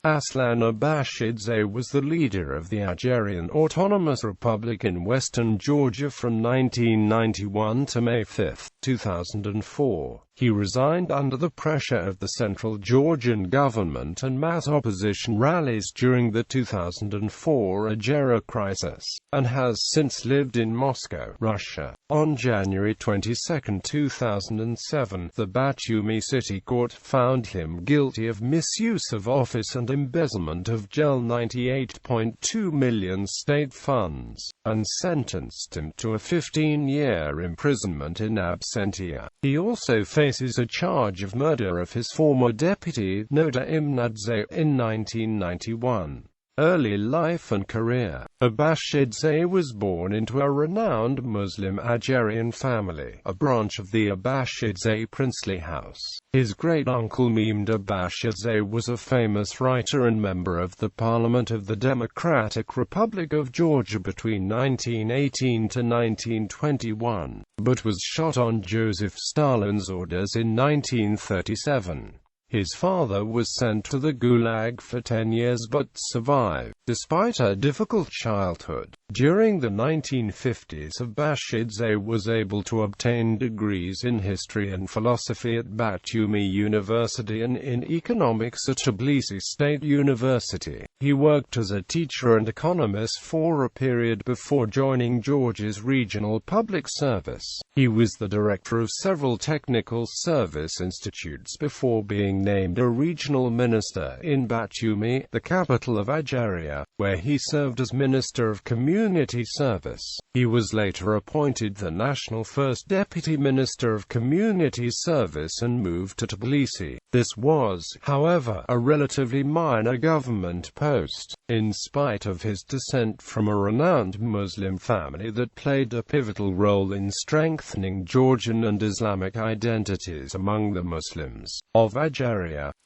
Aslan Abashidze was the leader of the Ajarian Autonomous Republic in western Georgia from 1991 to May 5, 2004. He resigned under the pressure of the central Georgian government and mass opposition rallies during the 2004 Adjara crisis, and has since lived in Moscow, Russia. On January 22, 2007, the Batumi city court found him guilty of misuse of office and embezzlement of $98.2 million state funds, and sentenced him to a 15-year imprisonment in absentia. He also faces a charge of murder of his former deputy, Nodar Imnadze, in 1991. Early life and career. Abashidze was born into a renowned Muslim Ajarian family, a branch of the Abashidze princely house. His great-uncle Mehmed Abashidze was a famous writer and member of the Parliament of the Democratic Republic of Georgia between 1918 to 1921, but was shot on Joseph Stalin's orders in 1937. His father was sent to the Gulag for 10 years but survived, despite a difficult childhood. During the 1950s, Abashidze was able to obtain degrees in history and philosophy at Batumi University and in economics at Tbilisi State University. He worked as a teacher and economist for a period before joining Georgia's regional public service. He was the director of several technical service institutes before being named a regional minister in Batumi, the capital of Ajara, where he served as Minister of Community Service. He was later appointed the National First Deputy Minister of Community Service and moved to Tbilisi. This was, however, a relatively minor government post, in spite of his descent from a renowned Muslim family that played a pivotal role in strengthening Georgian and Islamic identities among the Muslims of Ajara.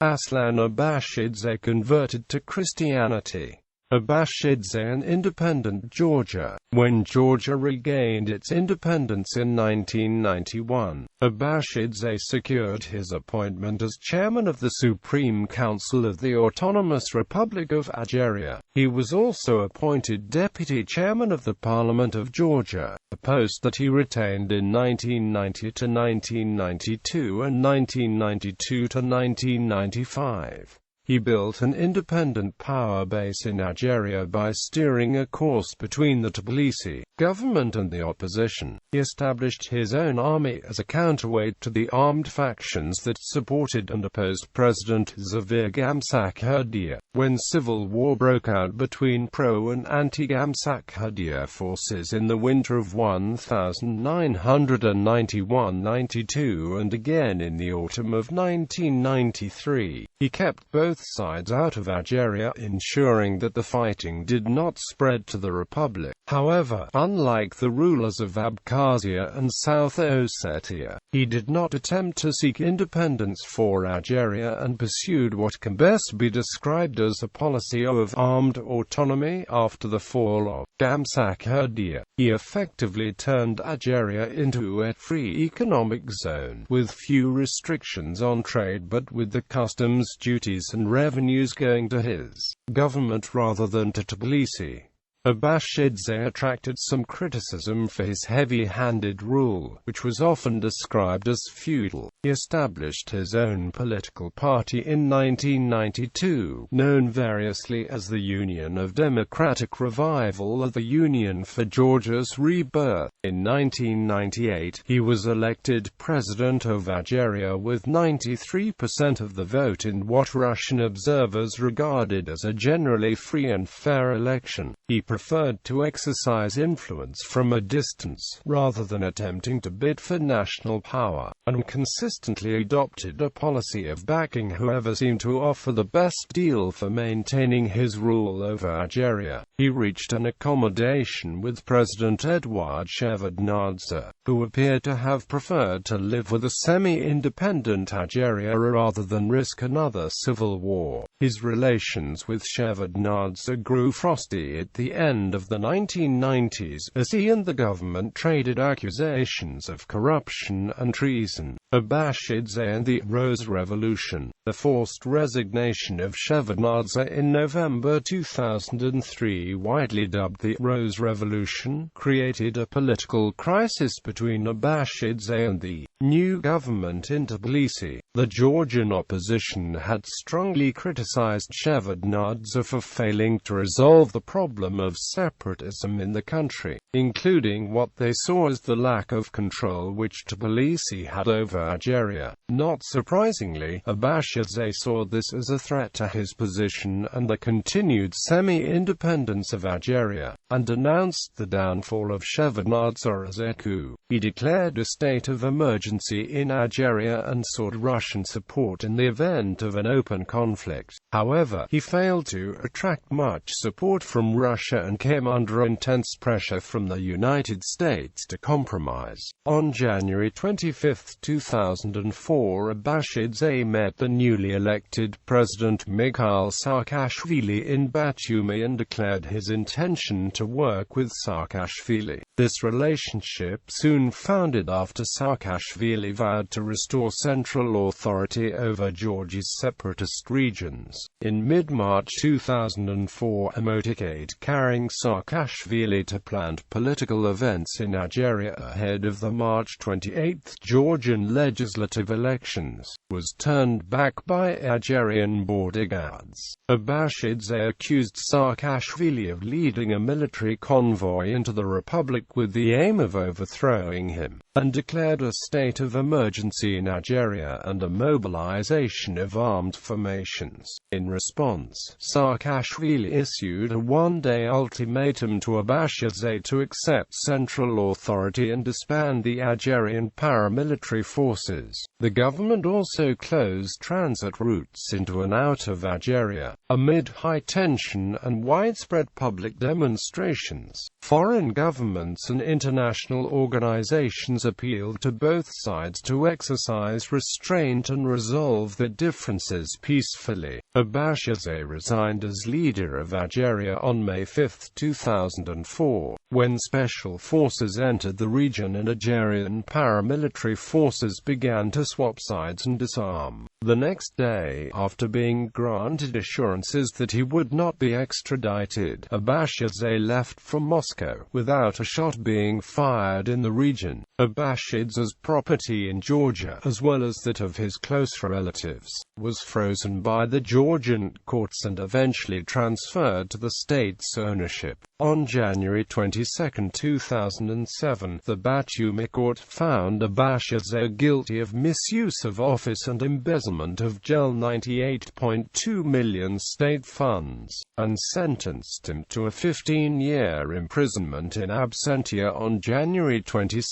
Aslan Abashidze converted to Christianity. Abashidze and independent Georgia. When Georgia regained its independence in 1991, Abashidze secured his appointment as chairman of the Supreme Council of the Autonomous Republic of Ajara. He was also appointed deputy chairman of the Parliament of Georgia, a post that he retained in 1990 to 1992 and 1992 to 1995. He built an independent power base in Ajara by steering a course between the Tbilisi government and the opposition. He established his own army as a counterweight to the armed factions that supported and opposed President Gamsakherdia. When civil war broke out between pro- and anti-Gamsakherdia forces in the winter of 1991-92 and again in the autumn of 1993, he kept both sides out of Ajara, ensuring that the fighting did not spread to the republic. However, unlike the rulers of Abkhazia and South Ossetia, he did not attempt to seek independence for Ajara and pursued what can best be described as a policy of armed autonomy after the fall of Gamsakherdia. He effectively turned Ajara into a free economic zone, with few restrictions on trade but with the customs duties and revenues going to his government rather than to Tbilisi. Abashidze attracted some criticism for his heavy-handed rule, which was often described as feudal. He established his own political party in 1992, known variously as the Union of Democratic Revival or the Union for Georgia's Rebirth. In 1998, he was elected president of Ajara with 93% of the vote in what Russian observers regarded as a generally free and fair election. He preferred to exercise influence from a distance, rather than attempting to bid for national power, and consistently adopted a policy of backing whoever seemed to offer the best deal for maintaining his rule over Ajara. He reached an accommodation with President Eduard Shevardnadze, who appeared to have preferred to live with a semi-independent Ajara rather than risk another civil war. His relations with Shevardnadze grew frosty at the end of the 1990s, as he and the government traded accusations of corruption and treason. Abashidze and the Rose Revolution. The forced resignation of Shevardnadze in November 2003, widely dubbed the Rose Revolution, created a political crisis between Abashidze and the new government in Tbilisi. The Georgian opposition had strongly criticized Shevardnadze for failing to resolve the problem of separatism in the country, including what they saw as the lack of control which Tbilisi had over Adjara. Not surprisingly, Abashidze saw this as a threat to his position and the continued semi-independence of Adjara, and announced the downfall of Shevardnadze as a coup. He declared a state of emergency in Adjara and sought Russian support in the event of an open conflict. However, he failed to attract much support from Russia and came under intense pressure from the United States to compromise. On January 25, 2004, Abashidze met the newly elected President Mikhail Saakashvili in Batumi and declared his intention to work with Saakashvili. This relationship soon foundered after Saakashvili vowed to restore central authority over Georgia's separatist regions. In mid-March 2004, a motorcade carrying Saakashvili to planned political events in Adjara ahead of the March 28 Georgian legislative elections was turned back by Ajarian border guards. Abashidze accused Saakashvili of leading a military convoy into the republic with the aim of overthrowing him, and declared a state of emergency in Adjara and a mobilization of armed formations. In response, Saakashvili issued a one-day ultimatum to Abashidze to accept central authority and disband the Ajarian paramilitary forces. The government also closed transit routes into and out of Adjara. Amid high tension and widespread public demonstrations, foreign governments and international organizations appealed to both sides to exercise restraint and resolve their differences peacefully. Abashidze resigned as leader of Adjara on May 5, 2004, when special forces entered the region and Ajarian paramilitary forces began to swap sides and disarm. The next day, after being granted assurances that he would not be extradited, Abashidze left for Moscow without a shot being fired in the region. Abashidze's property in Georgia, as well as that of his close relatives, was frozen by the Georgian courts and eventually transferred to the state's ownership. On January 22, 2007, the Batumi court found Abashidze guilty of misuse of office and embezzlement of $98.2 million state funds, and sentenced him to a 15-year imprisonment in absentia on January 22.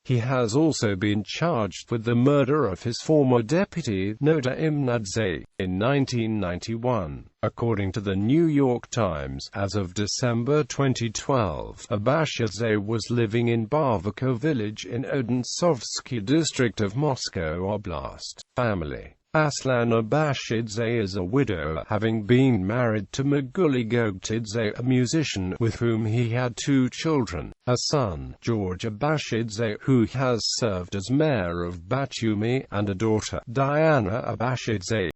He has also been charged with the murder of his former deputy, Nodar Imnadze, in 1991. According to the New York Times, as of December 2012, Abashidze was living in Barviko village in Odensovsky district of Moscow Oblast. Family. Aslan Abashidze is a widower, having been married to Maguli Gogtidze, a musician, with whom he had 2 children, a son, George Abashidze, who has served as mayor of Batumi, and a daughter, Diana Abashidze.